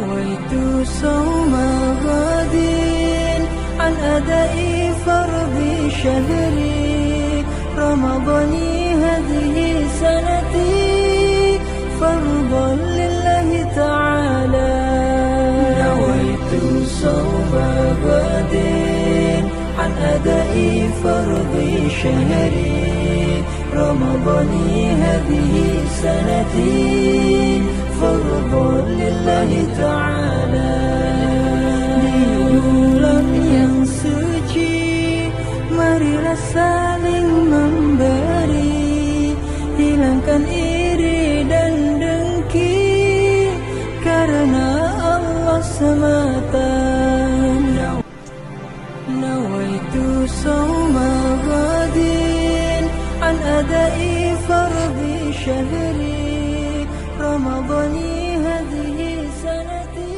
نويت صوم غد عن أداء فرض شهري رمضان هذه سنتي فرضا لله تعالى. نويت صوم غد عن أداء فرض شهري رمضان هذه سنتي فرضا لله تعالى. Di bulan yang suci marilah saling memberi, hilangkan iri dan dengki karena Allah semata. Nawaitu sawma ghadin an adai fardhi syahri ramadhani hadhihi sanati.